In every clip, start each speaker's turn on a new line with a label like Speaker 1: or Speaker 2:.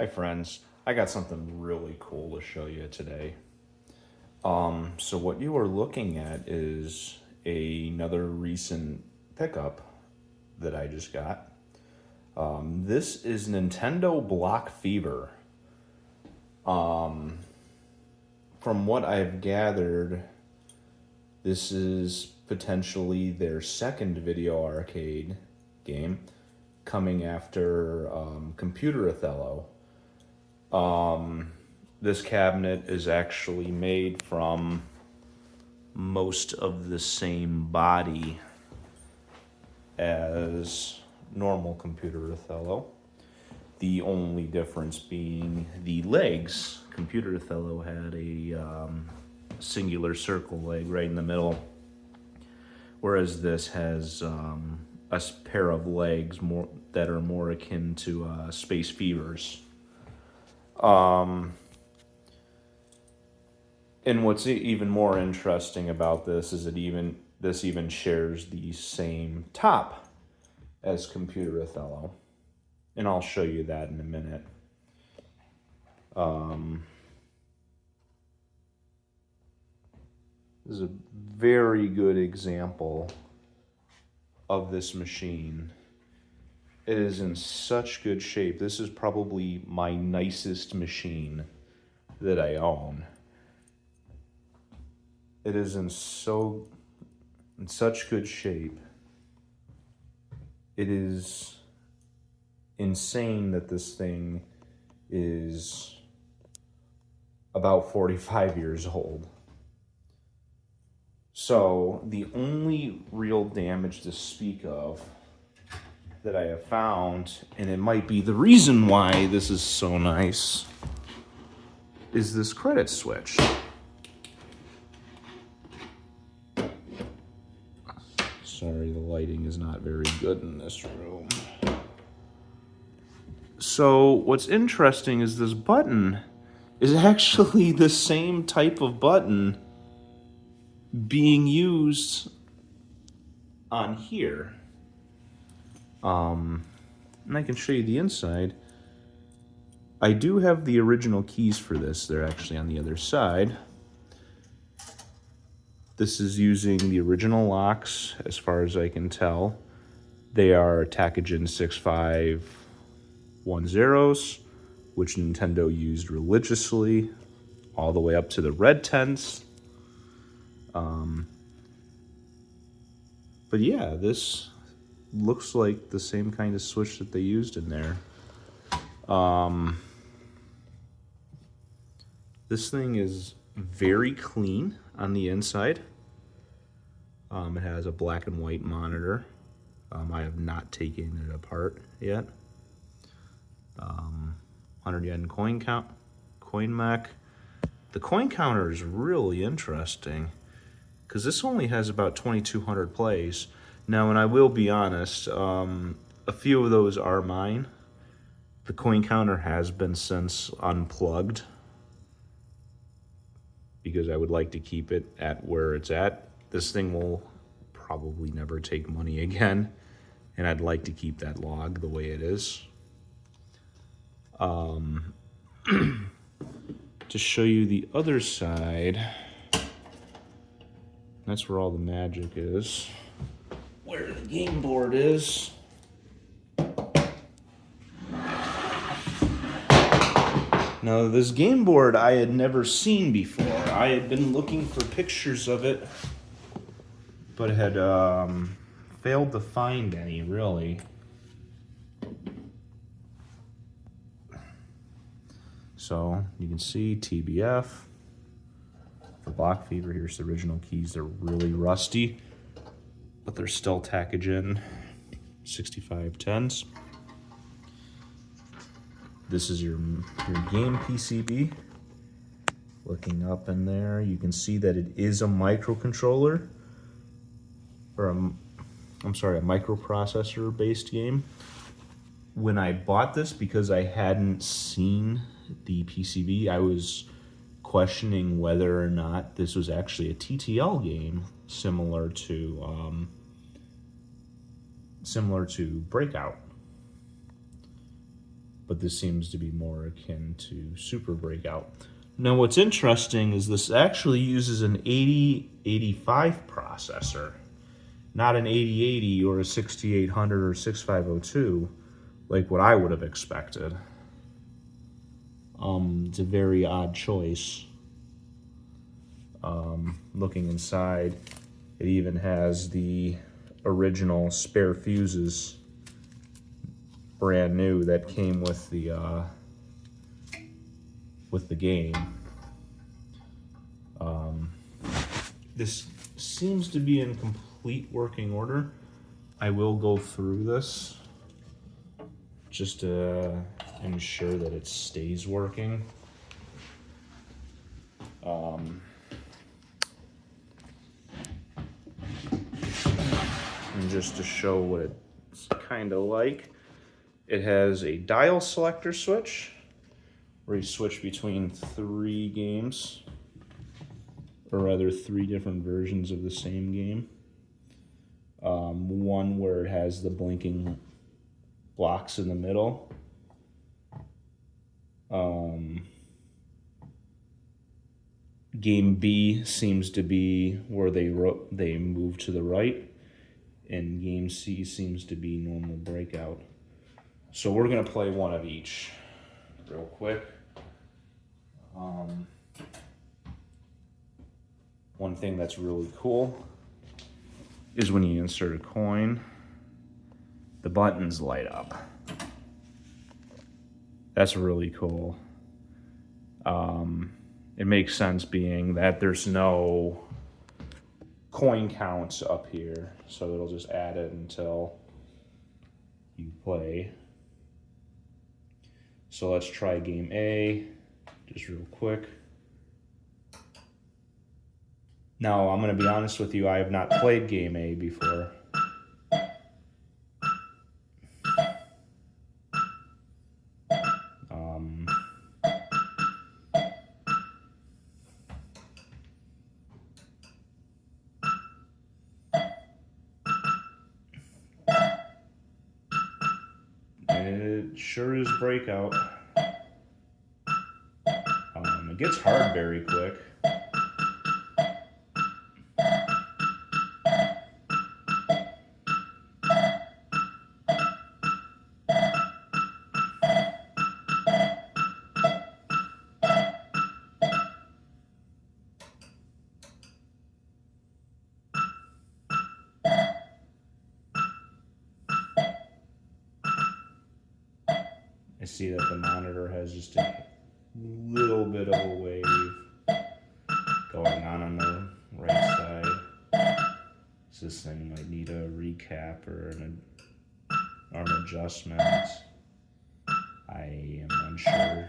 Speaker 1: Hi friends, I got something really cool to show you today. So what you are looking at is another recent pickup that I just got. This is Nintendo Block Fever. From what I've gathered, this is potentially their second video arcade game, coming after Computer Othello. This cabinet is actually made from most of the same body as normal Computer Othello. The only difference being the legs. Computer Othello had a singular circle leg right in the middle, whereas this has a pair of legs that are more akin to Space Fevers. And what's even more interesting about this is this even shares the same top as Computer Othello, and I'll show you that in a minute. This is a very good example of this machine. It is in such good shape. This is probably my nicest machine that I own. It is in such good shape. It is insane that this thing is about 45 years old. So the only real damage to speak of that I have found, and it might be the reason why this is so nice, is this credit switch. Sorry, the lighting is not very good in this room. So what's interesting is this button is actually the same type of button being used on here. And I can show you the inside. I do have the original keys for this. They're actually on the other side. This is using the original locks, as far as I can tell. They are Takagen 6510s, which Nintendo used religiously, all the way up to the red tents. But yeah, this looks like the same kind of switch that they used in there. This thing is very clean on the inside. It has a black and white monitor. I have not taken it apart yet. 100 yen coin mech. The coin counter is really interesting because this only has about 2,200 plays. Now, and I will be honest, a few of those are mine. The coin counter has been since unplugged because I would like to keep it at where it's at. This thing will probably never take money again, and I'd like to keep that log the way it is. To show you the other side, that's where all the magic is, where the game board is. Now, this game board I had never seen before. I had been looking for pictures of it, but had failed to find any, really. So, you can see TBF. For Block Fever, here's the original keys. They're really rusty, but they're still Takagen 6510s. This is your game PCB. Looking up in there, you can see that it is a microcontroller, or a microprocessor-based game. When I bought this, because I hadn't seen the PCB, I was questioning whether or not this was actually a TTL game, similar to Breakout. but this seems to be more akin to Super Breakout. Now what's interesting is this actually uses an 8085 processor, not an 8080 or a 6800 or 6502 like what I would have expected. It's a very odd choice. Looking inside, it even has the original spare fuses, brand new, that came with the game. This seems to be in complete working order. I will go through this just to ensure that it stays working. And just to show what it's kind of like, it has a dial selector switch where you switch between 3 games, or rather 3 different versions of the same game. One where it has the blinking blocks in the middle. Game B seems to be where they move to the right, and game C seems to be normal Breakout. So we're gonna play one of each real quick. One thing that's really cool is when you insert a coin, the buttons light up. That's really cool. It makes sense being that there's no coin counts up here, so it'll just add it until you play. So let's try game A, just real quick. Now, I'm going to be honest with you, I have not played game A before. It sure is Breakout. It gets hard very quick. I see that the monitor has just a little bit of a wave going on the right side. So this thing might need a recap or an adjustment. I am unsure.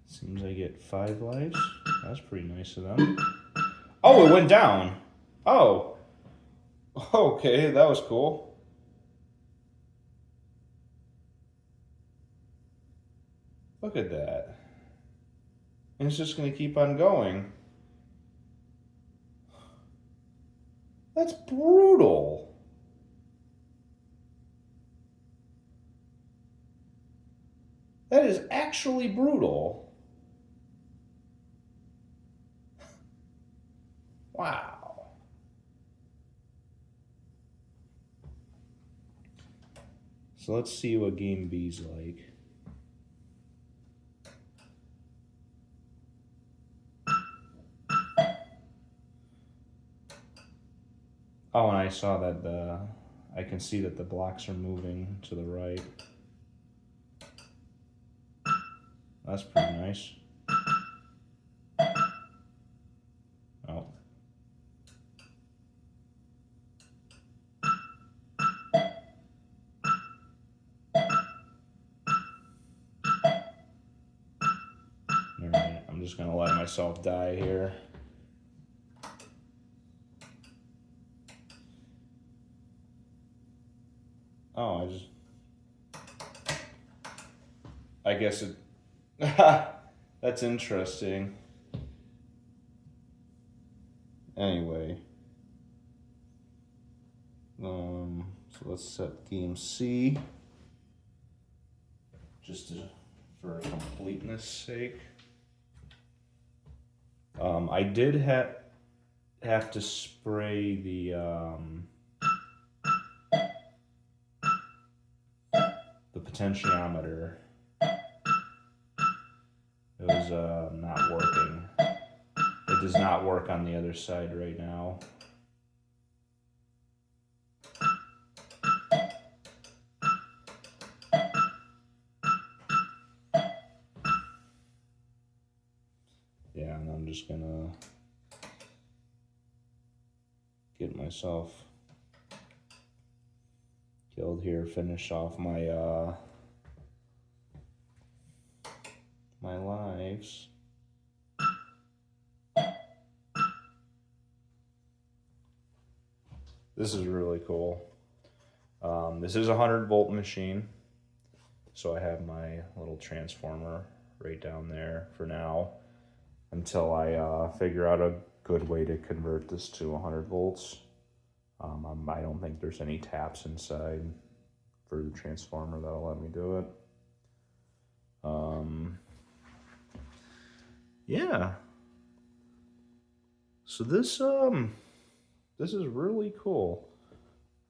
Speaker 1: Seems I get 5 lives. That's pretty nice of them. Oh, it went down. Oh. Okay, that was cool. Look at that. And it's just going to keep on going. That's brutal. That is actually brutal. Wow. So let's see what game B's like. Oh, and I saw that I can see that the blocks are moving to the right. That's pretty nice. Oh. Alright, I'm just gonna let myself die here. Oh, I guess it, that's interesting. Anyway. So let's set game C, just for completeness sake. I did have to spray the potentiometer. It was not working. It does not work on the other side right now. Yeah, and I'm just gonna get myself killed here, finish off my my lives. This is really cool. This is a 100-volt machine, so I have my little transformer right down there for now until I figure out a good way to convert this to 100 volts. I don't think there's any taps inside for the transformer that'll let me do it. Yeah. So this is really cool.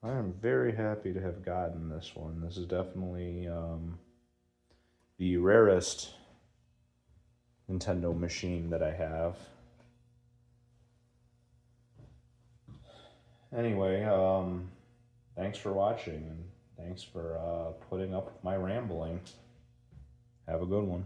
Speaker 1: I am very happy to have gotten this one. This is definitely the rarest Nintendo machine that I have. Anyway, thanks for watching, and thanks for putting up with my rambling. Have a good one.